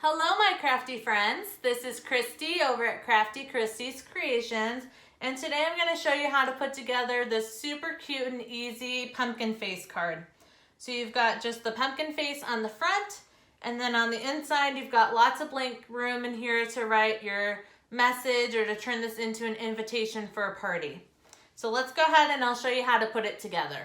Hello my crafty friends, this is Christy over at Crafty Christy's Creations, and today I'm going to show you how to put together this super cute and easy pumpkin face card. So you've got just the pumpkin face on the front, and then on the inside you've got lots of blank room in here to write your message or to turn this into an invitation for a party. So let's go ahead and I'll show you how to put it together.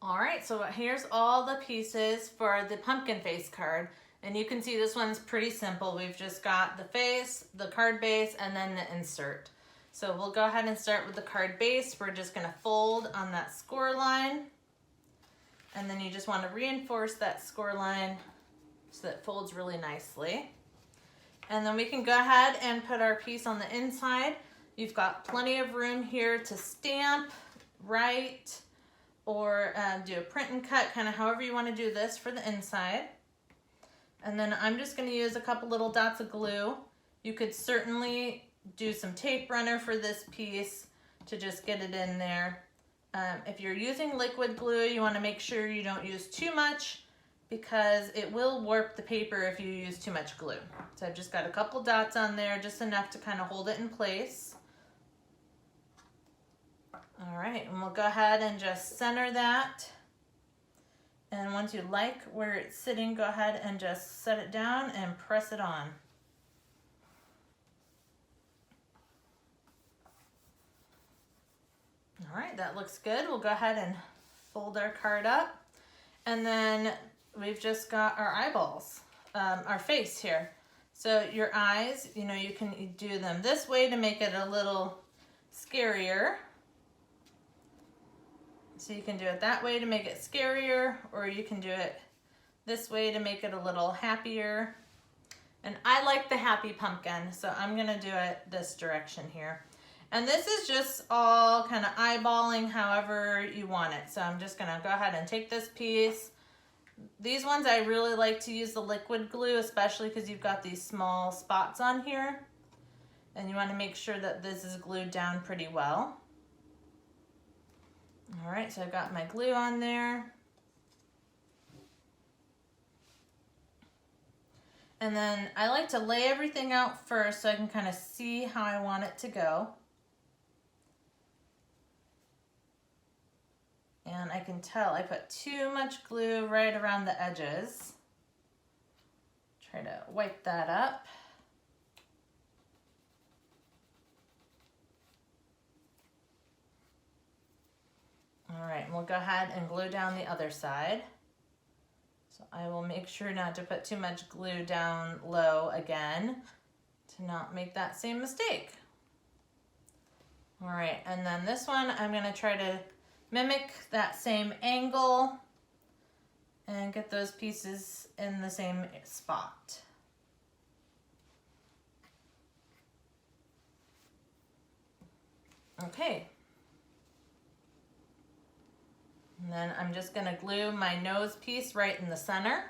Alright, so here's all the pieces for the pumpkin face card. And you can see this one's pretty simple. We've just got the face, the card base, and then the insert. So we'll go ahead and start with the card base. We're just going to fold on that score line. And then you just want to reinforce that score line so that it folds really nicely. And then we can go ahead and put our piece on the inside. You've got plenty of room here to stamp, write, or do a print and cut, kind of however you want to do this for the inside. And then I'm just going to use a couple little dots of glue. You could certainly do some tape runner for this piece to just get it in there. If you're using liquid glue, you want to make sure you don't use too much because it will warp the paper if you use too much glue. So I've just got a couple dots on there, just enough to kind of hold it in place. All right, and we'll go ahead and just center that. And once you like where it's sitting, go ahead and just set it down and press it on. All right, that looks good. We'll go ahead and fold our card up. And then we've just got our eyeballs, our face here. So your eyes, you know, you can do them this way to make it a little scarier. So you can do it that way to make it scarier, or you can do it this way to make it a little happier. And I like the happy pumpkin, so I'm gonna do it this direction here. And this is just all kind of eyeballing however you want it. So I'm just gonna go ahead and take this piece. These ones I really like to use the liquid glue, especially because you've got these small spots on here. And you wanna make sure that this is glued down pretty well. All right, so I've got my glue on there. And then I like to lay everything out first so I can kind of see how I want it to go. And I can tell I put too much glue right around the edges. Try to wipe that up. All right, and we'll go ahead and glue down the other side. So I will make sure not to put too much glue down low again to not make that same mistake. All right, and then this one, I'm gonna try to mimic that same angle and get those pieces in the same spot. Okay. And then I'm just going to glue my nose piece right in the center.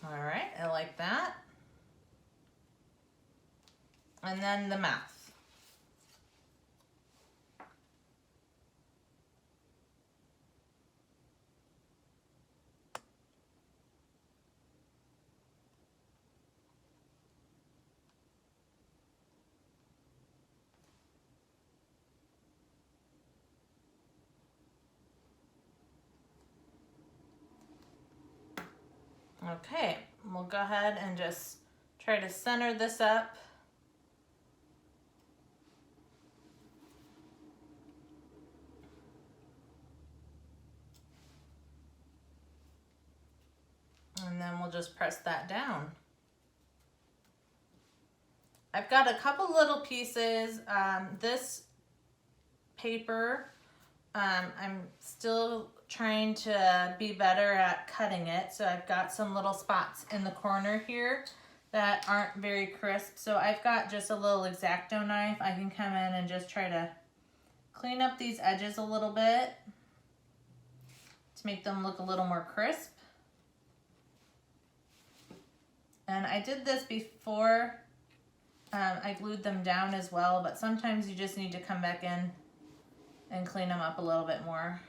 All right, I like that. And then the mouth. Okay, we'll go ahead and just try to center this up. And then we'll just press that down. I've got a couple little pieces. This paper, I'm still trying to be better at cutting it. So I've got some little spots in the corner here that aren't very crisp. So I've got just a little X-Acto knife. I can come in and just try to clean up these edges a little bit to make them look a little more crisp. And I did this before I glued them down as well, but sometimes you just need to come back in and clean them up a little bit more.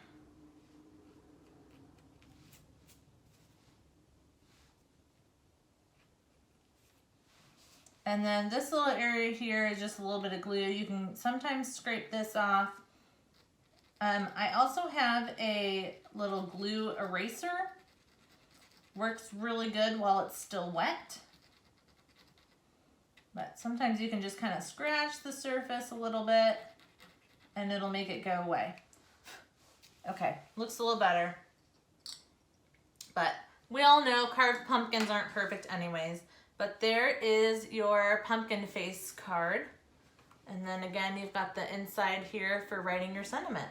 And then this little area here is just a little bit of glue. You can sometimes scrape this off. I also have a little glue eraser. Works really good while it's still wet. But sometimes you can just kind of scratch the surface a little bit and it'll make it go away. Okay, looks a little better. But we all know carved pumpkins aren't perfect anyways. But there is your pumpkin face card. And then again, you've got the inside here for writing your sentiment.